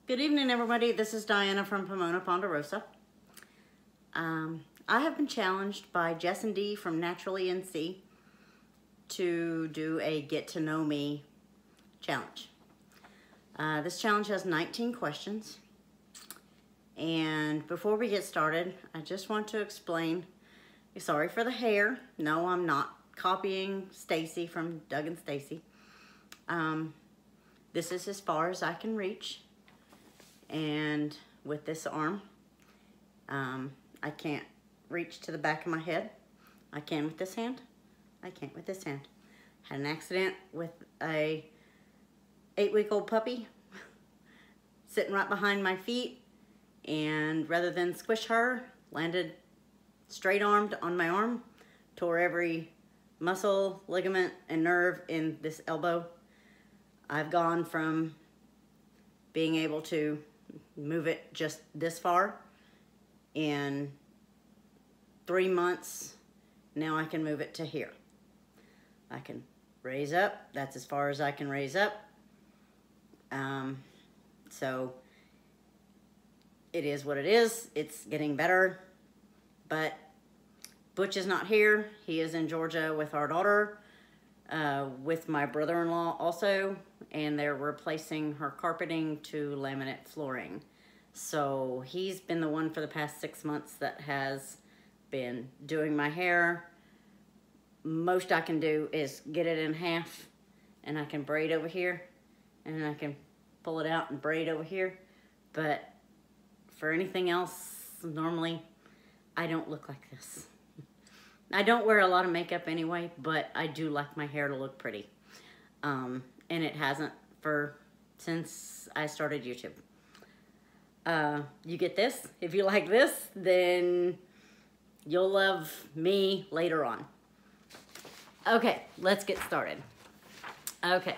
Good evening, everybody. This is Diana from Pomona Ponderosa. I have been challenged by Jess and Dee from Naturally NC to do a Get to Know Me challenge. This challenge has 19 questions. And before we get started, I just want to explain, sorry for the hair. No, I'm not copying Stacy from Doug and Stacy. This is as far as I can reach. And with this arm, I can't reach to the back of my head. I can with this hand. I can't with this hand. Had an accident with a 8-week-old puppy sitting right behind my feet, and rather than squish her, landed straight-armed on my arm, tore every muscle, ligament, and nerve in this elbow. I've gone from being able to move it just this far in 3 months. Now I can move it to here. I can raise up. That's as far as I can raise up. So it is what it is. It's getting better, but Butch is not here. He is in Georgia with our daughter, with my brother-in-law also, and they're replacing her carpeting to laminate flooring. So he's been the one for the past 6 months that has been doing my hair. Most I can do is get it in half, and I can braid over here, and I can pull it out and braid over here. But for anything else, normally I don't look like this. I don't wear a lot of makeup anyway, but I do like my hair to look pretty. And it hasn't since I started YouTube. You get this. If you like this, then you'll love me later on. Okay, let's get started. Okay.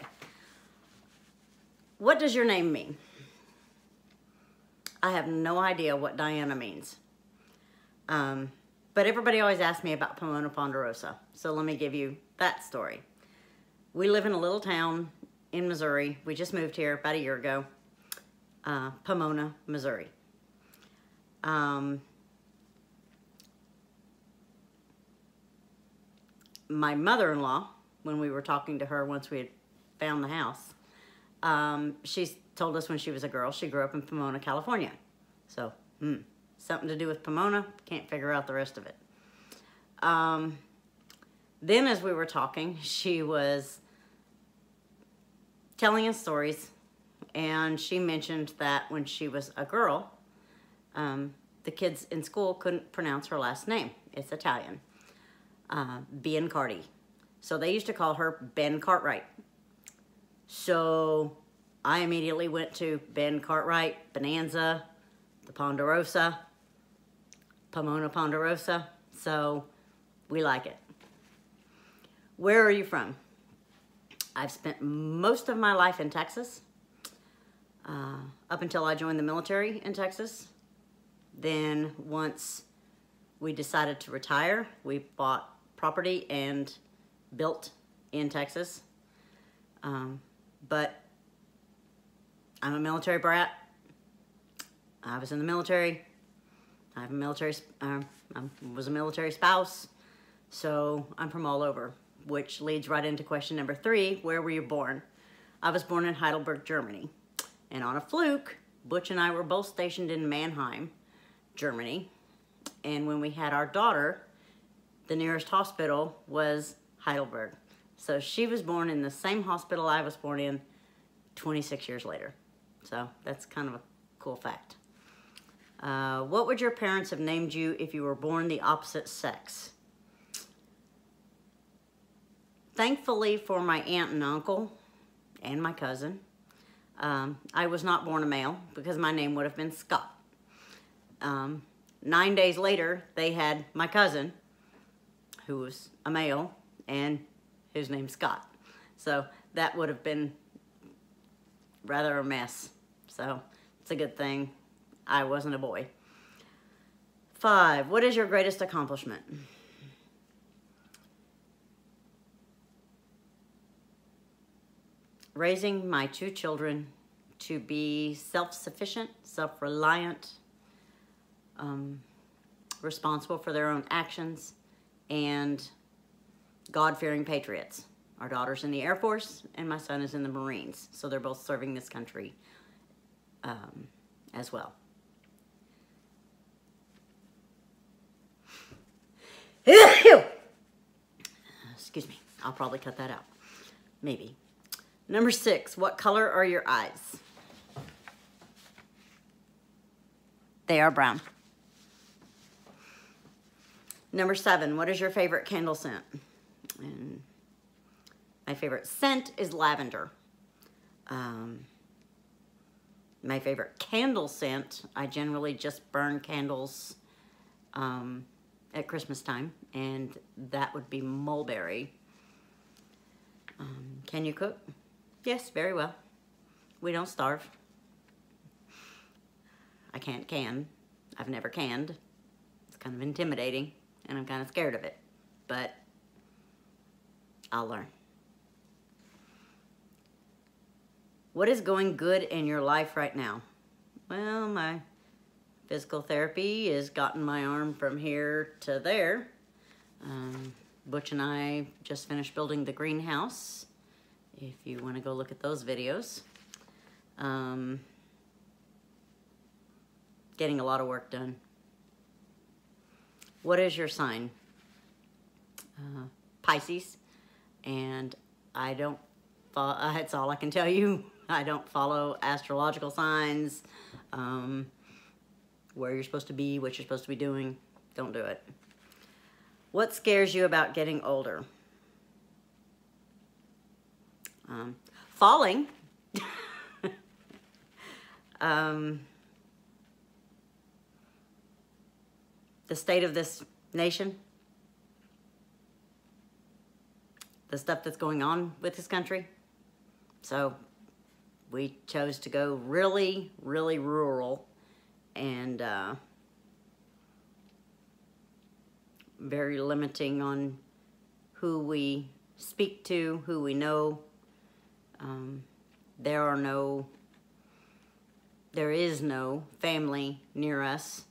What does your name mean? I have no idea what Diana means. But everybody always asks me about Pomona Ponderosa. So let me give you that story. We live in a little town in Missouri. We just moved here about a year ago. Pomona, Missouri. My mother-in-law, when we were talking to her once we had found the house, she told us when she was a girl, she grew up in Pomona, California. So, something to do with Pomona, can't figure out the rest of it. Then as we were talking, she was telling us stories, and she mentioned that when she was a girl, the kids in school couldn't pronounce her last name. It's Italian. Biancardi. So they used to call her Ben Cartwright. So I immediately went to Ben Cartwright, Bonanza, the Ponderosa, Pomona Ponderosa. So we like it. Where are you from? I've spent most of my life in Texas, up until I joined the military in Texas. Then once we decided to retire, we bought property and built in Texas. But I'm a military brat. I was in the military. I have a military, was a military spouse. So I'm from all over, which leads right into question number 3. Where were you born? I was born in Heidelberg, Germany. And on a fluke, Butch and I were both stationed in Mannheim, Germany. And when we had our daughter, the nearest hospital was Heidelberg. So she was born in the same hospital I was born in 26 years later. So that's kind of a cool fact. What would your parents have named you if you were born the opposite sex? Thankfully for my aunt and uncle and my cousin, I was not born a male because my name would have been Scott. 9 days later, they had my cousin, who was a male, and his name's Scott. So that would have been rather a mess. So it's a good thing I wasn't a boy. 5, what is your greatest accomplishment? Raising my 2 children to be self-sufficient, self-reliant, responsible for their own actions, and God-fearing patriots. Our daughter's in the Air Force, and my son is in the Marines. So they're both serving this country as well. Excuse me. I'll probably cut that out. Maybe. Number 6, what color are your eyes? They are brown. Number 7, what is your favorite candle scent? And my favorite scent is lavender. My favorite candle scent, I generally just burn candles at Christmas time, and that would be mulberry. Can you cook? Yes, very well. We don't starve. I can't can. I've never canned. It's kind of intimidating, and I'm kind of scared of it, but I'll learn. What is going good in your life right now? Well, my physical therapy has gotten my arm from here to there. Butch and I just finished building the greenhouse, if you want to go look at those videos. Getting a lot of work done. What is your sign? Pisces. And I don't follow, that's all I can tell you. I don't follow astrological signs, where you're supposed to be, what you're supposed to be doing. Don't do it. What scares you about getting older? Falling. The state of this nation. The stuff that's going on with this country. So we chose to go really, really rural and very limiting on who we speak to, who we know. There is no family near us.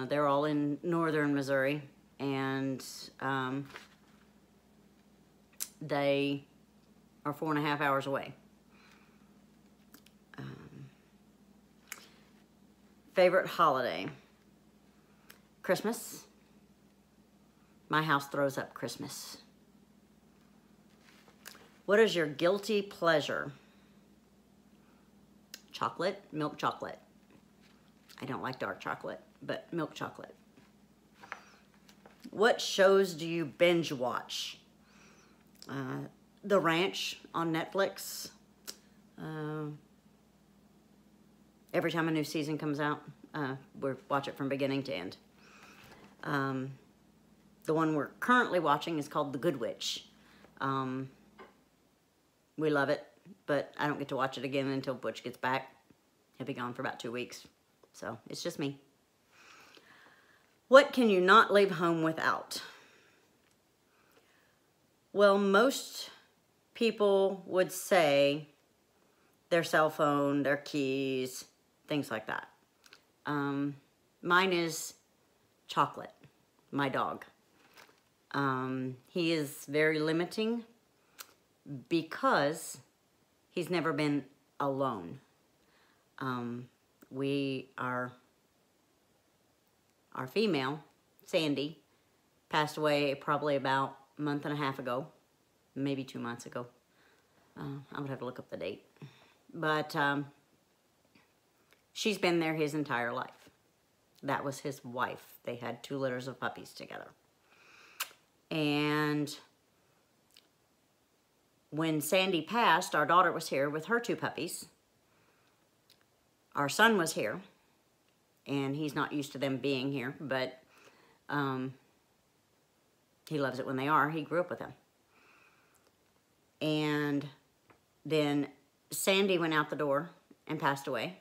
They're all in northern Missouri, and they are 4.5 hours away. Favorite holiday? Christmas. My house throws up Christmas. What is your guilty pleasure? Chocolate, milk chocolate. I don't like dark chocolate, but milk chocolate. What shows do you binge watch? The Ranch on Netflix. Every time a new season comes out, we watch it from beginning to end. The one we're currently watching is called The Good Witch. We love it, but I don't get to watch it again until Butch gets back. He'll be gone for about 2 weeks, so it's just me. What can you not leave home without? Well, most people would say their cell phone, their keys, things like that. Mine is Chocolate, my dog. He is very limiting because he's never been alone. Our female, Sandy, passed away probably about a month and a half ago, maybe 2 months ago. I would have to look up the date. But she's been there his entire life. That was his wife. They had 2 litters of puppies together. And when Sandy passed, our daughter was here with her 2 puppies. Our son was here, and he's not used to them being here, but he loves it when they are. He grew up with them. And then Sandy went out the door and passed away.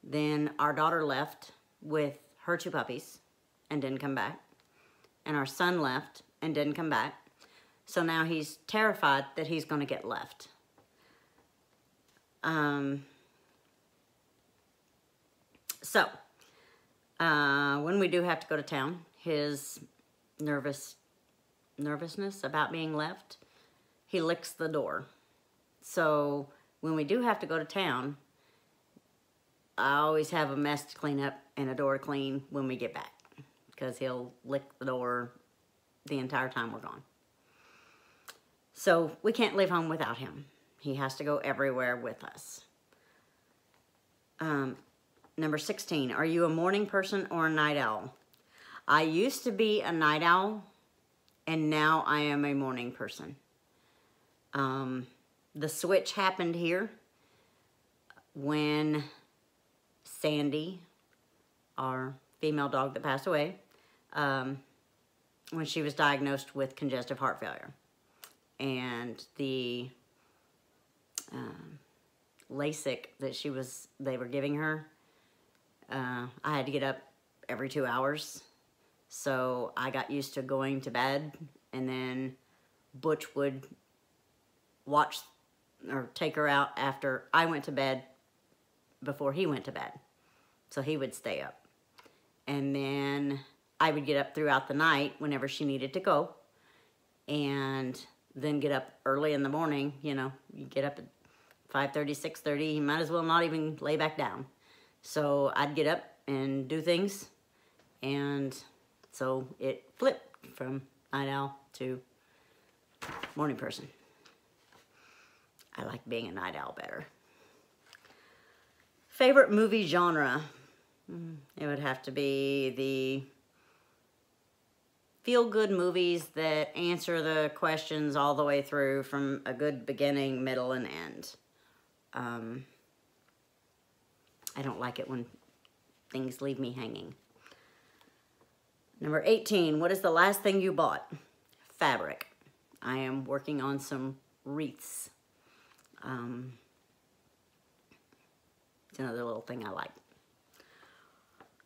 Then our daughter left with her 2 puppies and didn't come back. And our son left and didn't come back. So now he's terrified that he's going to get left. So, when we do have to go to town, his nervousness about being left, he licks the door. So, when we do have to go to town, I always have a mess to clean up and a door to clean when we get back, because he'll lick the door the entire time we're gone. So we can't leave home without him. He has to go everywhere with us. Number 16, are you a morning person or a night owl? I used to be a night owl, and now I am a morning person. The switch happened here when Sandy, our female dog that passed away, when she was diagnosed with congestive heart failure. And the LASIK that they were giving her, I had to get up every 2 hours. So I got used to going to bed, and then Butch would watch or take her out after I went to bed before he went to bed. So he would stay up. And then I would get up throughout the night whenever she needed to go, and then get up early in the morning. You know, you get up at 5:30, 6:30, you might as well not even lay back down. So I'd get up and do things, and so it flipped from night owl to morning person. I like being a night owl better. Favorite movie genre? It would have to be the feel-good movies that answer the questions all the way through, from a good beginning, middle, and end. I don't like it when things leave me hanging. Number 18, what is the last thing you bought? Fabric. I am working on some wreaths. It's another little thing I like.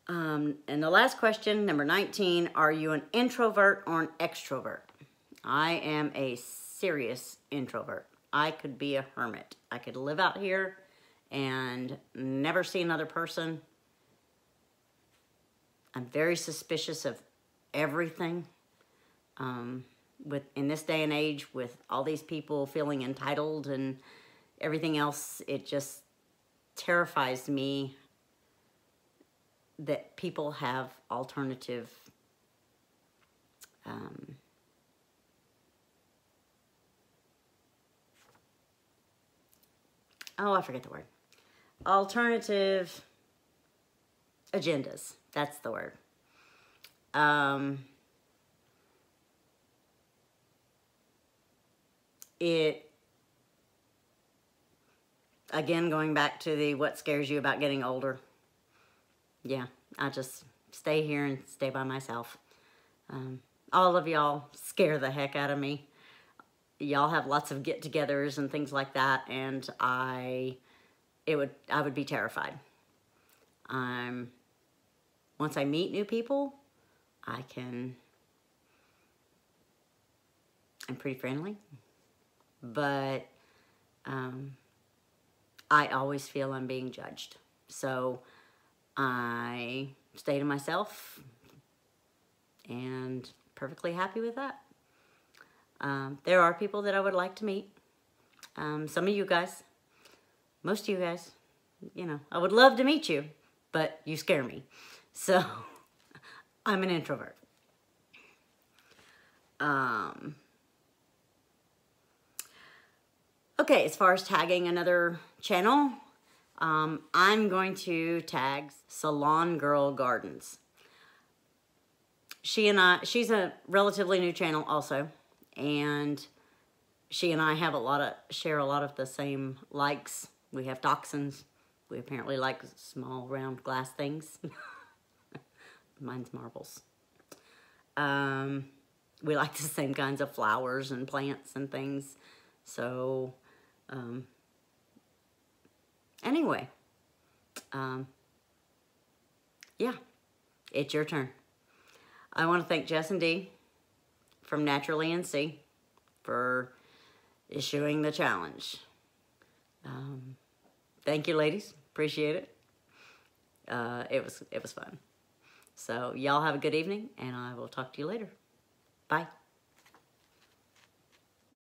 And the last question, number 19, are you an introvert or an extrovert? I am a serious introvert. I could be a hermit. I could live out here and never see another person. I'm very suspicious of everything. In this day and age, with all these people feeling entitled and everything else, it just terrifies me that people have alternative I forget the word. Alternative agendas. That's the word. Again, going back to the what scares you about getting older. Yeah, I just stay here and stay by myself. All of y'all scare the heck out of me. Y'all have lots of get-togethers and things like that, and I would be terrified. Once I meet new people, I'm pretty friendly, but I always feel I'm being judged. So I stay to myself, and perfectly happy with that. There are people that I would like to meet. Some of you guys, most of you guys, you know, I would love to meet you, but you scare me. So I'm an introvert. Okay, as far as tagging another channel, I'm going to tag Salongirl Gardens. She's a relatively new channel also, and she and I have share a lot of the same likes. We have toxins. We apparently like small round glass things. Mine's marbles. We like the same kinds of flowers and plants and things. So, anyway, yeah, it's your turn. I want to thank Jess and Dee from Naturally NC for issuing the challenge. thank you, ladies. Appreciate it. It was fun. So y'all have a good evening, and I will talk to you later. Bye.